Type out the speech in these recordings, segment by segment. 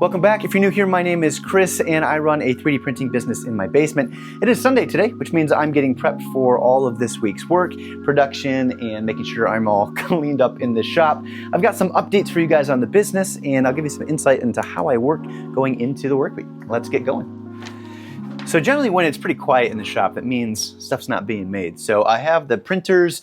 Welcome back. If you're new here, my name is Chris and I run a 3D printing business in my basement. It is Sunday today, which means I'm getting prepped for all of this week's work, production, and making sure I'm all cleaned up in the shop. I've got some updates for you guys on the business, and I'll give you some insight into how I work going into the work week. Let's get going. So generally when it's pretty quiet in the shop, that means stuff's not being made. So I have the printers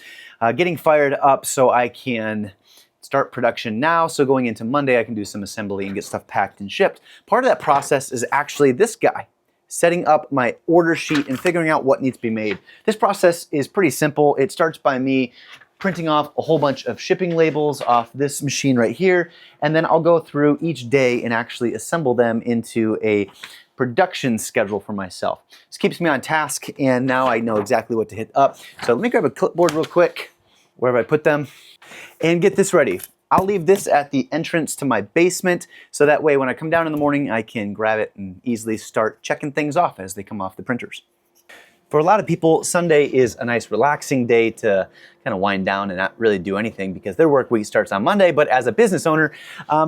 getting fired up so I can start production now. So going into Monday, I can do some assembly and get stuff packed and shipped. Part of that process is actually this guy, setting up my order sheet and figuring out what needs to be made. This process is pretty simple. It starts by me printing off a whole bunch of shipping labels off this machine right here, and then I'll go through each day and actually assemble them into a production schedule for myself. This keeps me on task, and now I know exactly what to hit up. So let me grab a clipboard real quick, wherever I put them, and get this ready. I'll leave this at the entrance to my basement, so that way when I come down in the morning, I can grab it and easily start checking things off as they come off the printers. For a lot of people, Sunday is a nice relaxing day to kind of wind down and not really do anything because their work week starts on Monday. But as a business owner,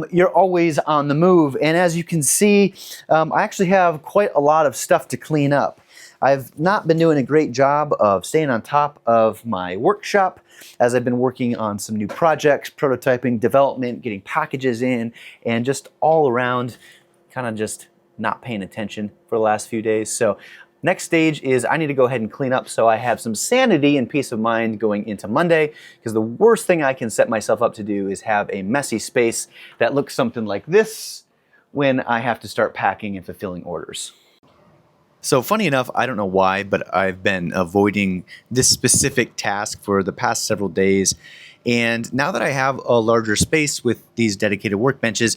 you're always on the move. And as you can see, I actually have quite a lot of stuff to clean up. I've not been doing a great job of staying on top of my workshop as I've been working on some new projects, prototyping, development, getting packages in, and just all around kind of just not paying attention for the last few days. So next stage is I need to go ahead and clean up so I have some sanity and peace of mind going into Monday, because the worst thing I can set myself up to do is have a messy space that looks something like this when I have to start packing and fulfilling orders. So funny enough, I don't know why, but I've been avoiding this specific task for the past several days. And now that I have a larger space with these dedicated workbenches,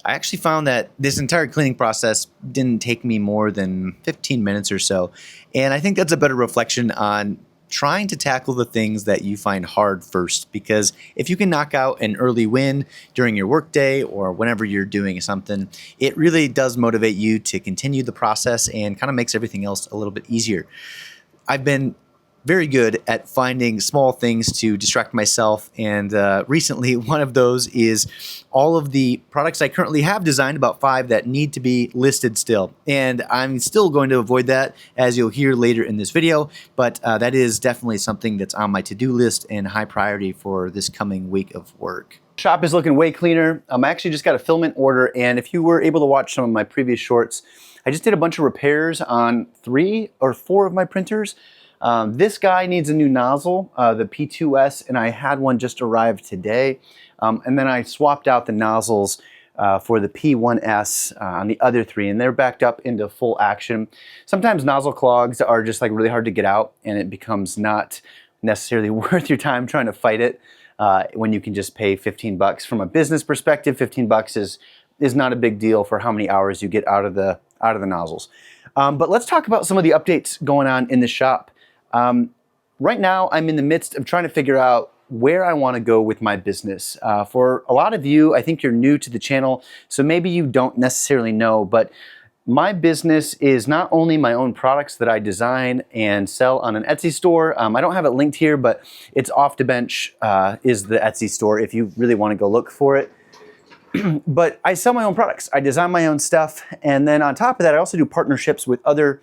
I actually found that this entire cleaning process didn't take me more than 15 minutes or so. And I think that's a better reflection on trying to tackle the things that you find hard first, because if you can knock out an early win during your workday or whenever you're doing something, it really does motivate you to continue the process and kind of makes everything else a little bit easier. I've been very good at finding small things to distract myself, and recently one of those is all of the products I currently have designed, about 5 that need to be listed still. And I'm still going to avoid that, as you'll hear later in this video, but that is definitely something that's on my to-do list and high priority for this coming week of work. Shop is looking way cleaner. I actually just got a filament order, and if you were able to watch some of my previous shorts, I just did a bunch of repairs on 3 or 4 of my printers. This guy needs a new nozzle, the P2S, and I had one just arrive today. And then I swapped out the nozzles for the P1S on the other 3, and they're backed up into full action. Sometimes nozzle clogs are just like really hard to get out, and it becomes not necessarily worth your time trying to fight it when you can just pay 15 bucks. From a business perspective, 15 bucks is not a big deal for how many hours you get out of the nozzles. But let's talk about some of the updates going on in the shop. Right now, I'm in the midst of trying to figure out where I want to go with my business. For a lot of you, I think you're new to the channel, so maybe you don't necessarily know, but my business is not only my own products that I design and sell on an Etsy store. I don't have it linked here, but it's Off the Bench is the Etsy store if you really want to go look for it. But I sell my own products. I design my own stuff, and then on top of that, I also do partnerships with other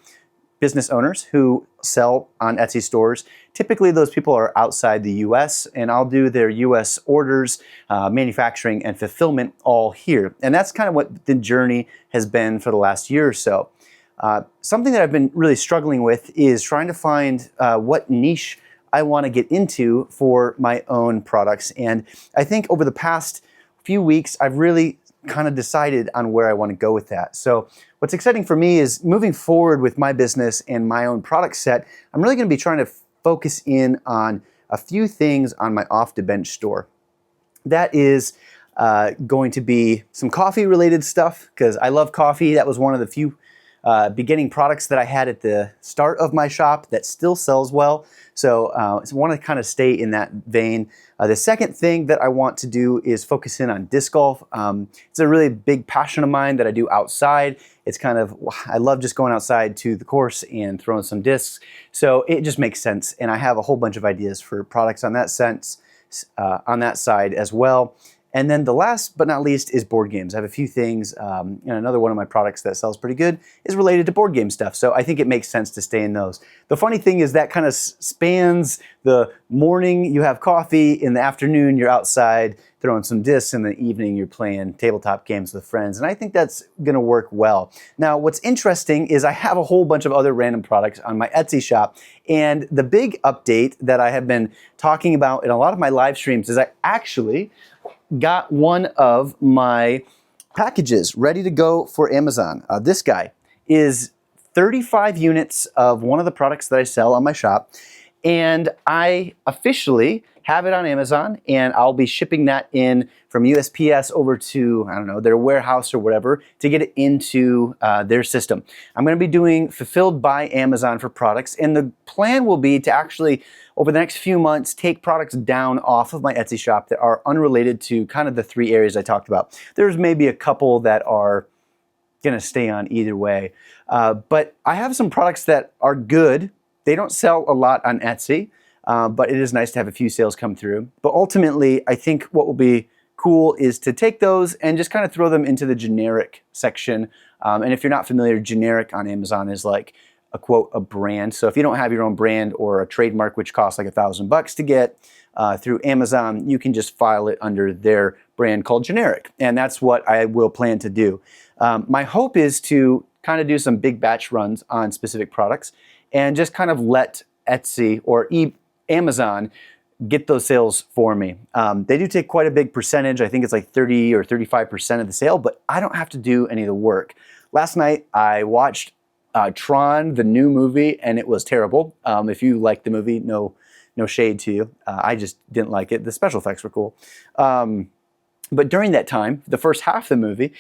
business owners who sell on Etsy stores. Typically, those people are outside the US, and I'll do their US orders, manufacturing, and fulfillment all here. And that's kind of what the journey has been for the last year or so. Something that I've been really struggling with is trying to find what niche I want to get into for my own products. And I think over the past few weeks, I've really kind of decided on where I want to go with that. So what's exciting for me is moving forward with my business and my own product set, I'm really going to be trying to focus in on a few things on my Off the Bench store. That is going to be some coffee related stuff, because I love coffee. That was one of the few beginning products that I had at the start of my shop that still sells well. So I want to kind of stay in that vein. The second thing that I want to do is focus in on disc golf. It's a really big passion of mine that I do outside. It's kind of, I love just going outside to the course and throwing some discs. So it just makes sense. And I have a whole bunch of ideas for products on that sense, on that side as well. And then the last but not least is board games. I have a few things, and another one of my products that sells pretty good is related to board game stuff. So I think it makes sense to stay in those. The funny thing is that kind of spans the morning, you have coffee, in the afternoon you're outside throwing some discs, in the evening you're playing tabletop games with friends. And I think that's gonna work well. Now, what's interesting is I have a whole bunch of other random products on my Etsy shop. And the big update that I have been talking about in a lot of my live streams is I actually got one of my packages ready to go for Amazon. This guy is 35 units of one of the products that I sell on my shop, and I officially have it on Amazon, and I'll be shipping that in from USPS over to, I don't know, their warehouse or whatever to get it into their system. I'm going to be doing fulfilled by Amazon for products, and the plan will be to actually, over the next few months, take products down off of my Etsy shop that are unrelated to kind of the three areas I talked about. There's maybe a couple that are going to stay on either way, but I have some products that are good. They don't sell a lot on Etsy, but it is nice to have a few sales come through. But ultimately, I think what will be cool is to take those and just kind of throw them into the generic section. And if you're not familiar, generic on Amazon is like a quote, a brand. So if you don't have your own brand or a trademark, which costs like $1,000 to get through Amazon, you can just file it under their brand called generic. And that's what I will plan to do. My hope is to kind of do some big batch runs on specific products and just kind of let Etsy or Amazon get those sales for me. They do take quite a big percentage. I think it's like 30 or 35% of the sale, but I don't have to do any of the work. Last night I watched Tron, the new movie, and it was terrible. If you like the movie, no shade to you. I just didn't like it. The special effects were cool. But during that time, the first half of the movie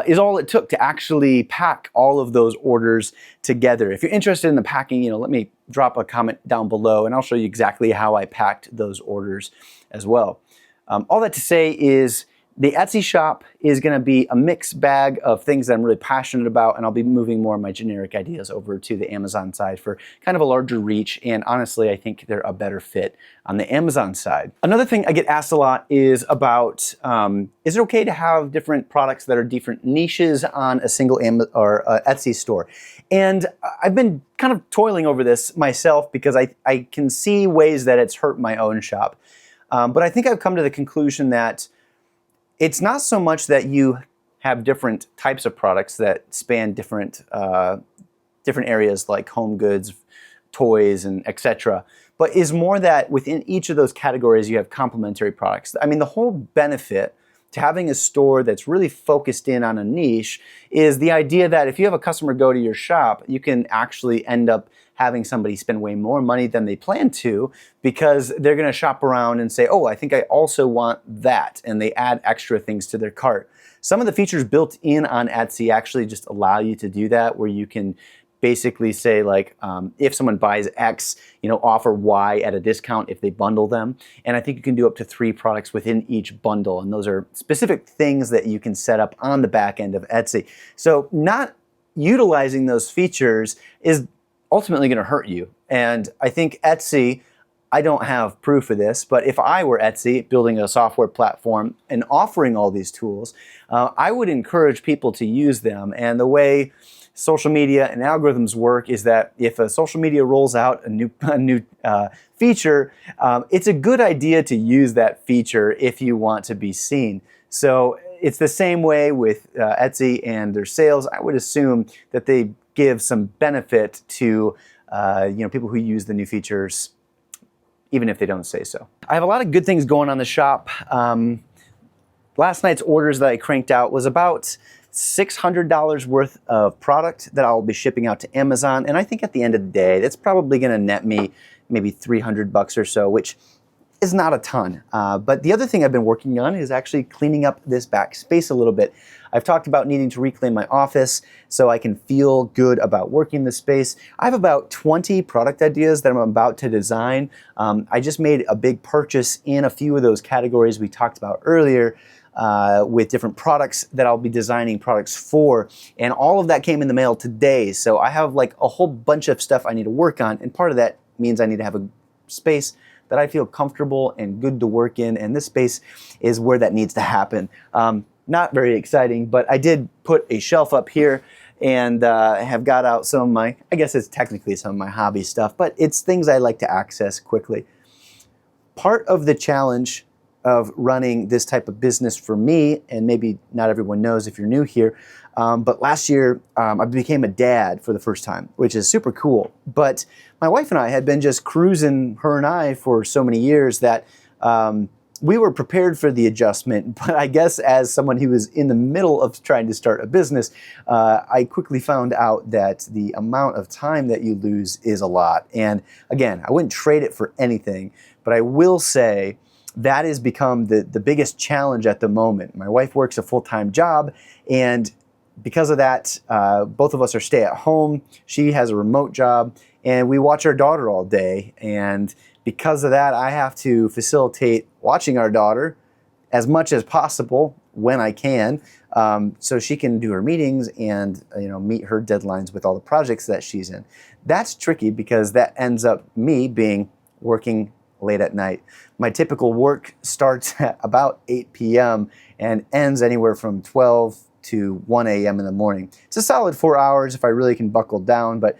is all it took to actually pack all of those orders together. If you're interested in the packing, let me drop a comment down below and I'll show you exactly how I packed those orders as well. All that to say is the Etsy shop is going to be a mixed bag of things that I'm really passionate about, and I'll be moving more of my generic ideas over to the Amazon side for kind of a larger reach, and honestly, I think they're a better fit on the Amazon side. Another thing I get asked a lot is about, is it okay to have different products that are different niches on a single Etsy store? And I've been kind of toiling over this myself because I can see ways that it's hurt my own shop. But I think I've come to the conclusion that it's not so much that you have different types of products that span different areas like home goods, toys, and etc., but is more that within each of those categories you have complementary products. I mean, the whole benefit to having a store that's really focused in on a niche is the idea that if you have a customer go to your shop, you can actually end up having somebody spend way more money than they plan to because they're going to shop around and say, oh, I think I also want that, and they add extra things to their cart. Some of the features built in on Etsy actually just allow you to do that, where you can basically say like, if someone buys X, offer Y at a discount if they bundle them. And I think you can do up to 3 products within each bundle. And those are specific things that you can set up on the back end of Etsy. So not utilizing those features is ultimately going to hurt you. And I think Etsy, I don't have proof of this, but if I were Etsy building a software platform and offering all these tools, I would encourage people to use them. And the way social media and algorithms work is that if a social media rolls out a new feature, it's a good idea to use that feature if you want to be seen. So it's the same way with Etsy and their sales. I would assume that they give some benefit to people who use the new features, even if they don't say so. I have a lot of good things going on in the shop. Last night's orders that I cranked out was about $600 worth of product that I'll be shipping out to Amazon. And I think at the end of the day, that's probably gonna net me maybe $300 or so, which is not a ton. But the other thing I've been working on is actually cleaning up this back space a little bit. I've talked about needing to reclaim my office so I can feel good about working the space. I have about 20 product ideas that I'm about to design. I just made a big purchase in a few of those categories we talked about earlier with different products that I'll be designing products for. And all of that came in the mail today. So I have like a whole bunch of stuff I need to work on. And part of that means I need to have a space that I feel comfortable and good to work in, and this space is where that needs to happen. Not very exciting, but I did put a shelf up here and have got out some of my, I guess it's technically some of my hobby stuff, but it's things I like to access quickly. Part of the challenge of running this type of business for me, and maybe not everyone knows if you're new here, but last year I became a dad for the first time, which is super cool. But my wife and I had been just cruising, her and I, for so many years that we were prepared for the adjustment. But I guess as someone who was in the middle of trying to start a business, I quickly found out that the amount of time that you lose is a lot. And again, I wouldn't trade it for anything, but I will say that has become the biggest challenge at the moment. My wife works a full-time job, and because of that, both of us are stay-at-home. She has a remote job, and we watch our daughter all day. And because of that, I have to facilitate watching our daughter as much as possible when I can, so she can do her meetings and meet her deadlines with all the projects that she's in. That's tricky because that ends up me being working late at night. My typical work starts at about 8 p.m. and ends anywhere from 12 to 1 a.m. in the morning. It's a solid 4 hours if I really can buckle down, but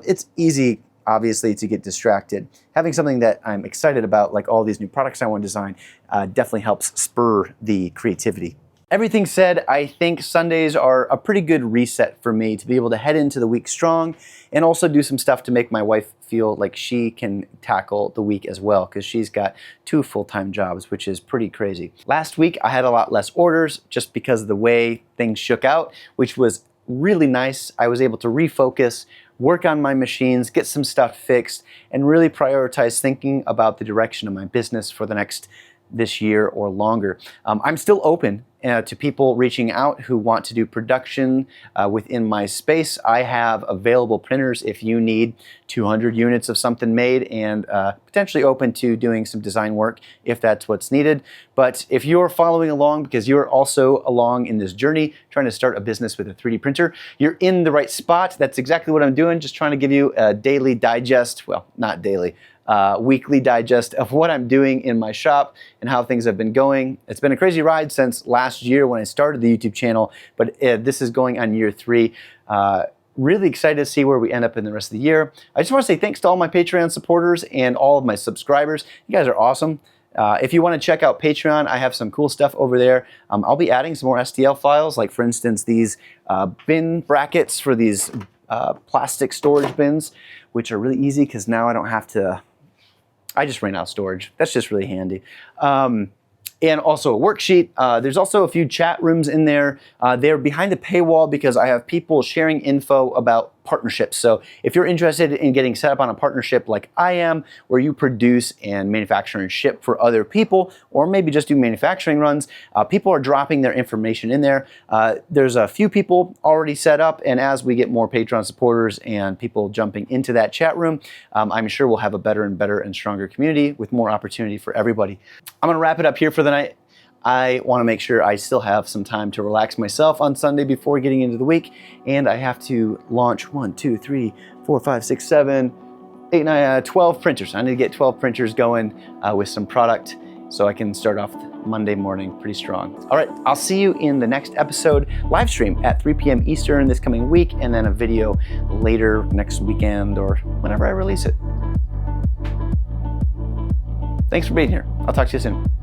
it's easy, obviously, to get distracted. Having something that I'm excited about, like all these new products I want to design, definitely helps spur the creativity. Everything said, I think Sundays are a pretty good reset for me to be able to head into the week strong and also do some stuff to make my wife feel like she can tackle the week as well, because she's got 2 full-time jobs, which is pretty crazy. Last week, I had a lot less orders just because of the way things shook out, which was really nice. I was able to refocus, work on my machines, get some stuff fixed, and really prioritize thinking about the direction of my business for this year or longer. I'm still open to people reaching out who want to do production within my space. I have available printers if you need 200 units of something made, and potentially open to doing some design work if that's what's needed. But if you're following along because you're also along in this journey trying to start a business with a 3D printer, you're in the right spot. That's exactly what I'm doing, just trying to give you a daily digest, well, not daily, weekly digest of what I'm doing in my shop and how things have been going. It's been a crazy ride since last year when I started the YouTube channel, but this is going on year 3. Really excited to see where we end up in the rest of the year. I just want to say thanks to all my Patreon supporters and all of my subscribers. You guys are awesome. If you want to check out Patreon, I have some cool stuff over there. I'll be adding some more STL files, like for instance these bin brackets for these plastic storage bins, which are really easy because now I don't have to, I just ran out of storage. That's just really handy. And also a worksheet. There's also a few chat rooms in there. They're behind the paywall because I have people sharing info about partnerships. So if you're interested in getting set up on a partnership like I am, where you produce and manufacture and ship for other people, or maybe just do manufacturing runs, people are dropping their information in there. There's a few people already set up, and as we get more Patreon supporters and people jumping into that chat room, I'm sure we'll have a better and stronger community with more opportunity for everybody. I'm gonna wrap it up here for the night. I want to make sure I still have some time to relax myself on Sunday before getting into the week, and I have to launch 1, 2, 3, 4, 5, 6, 7, 8, 9, 12 printers. I need to get 12 printers going with some product so I can start off Monday morning pretty strong. All right, I'll see you in the next episode, live stream at 3 p.m. Eastern this coming week, and then a video later next weekend or whenever I release it. Thanks for being here. I'll talk to you soon.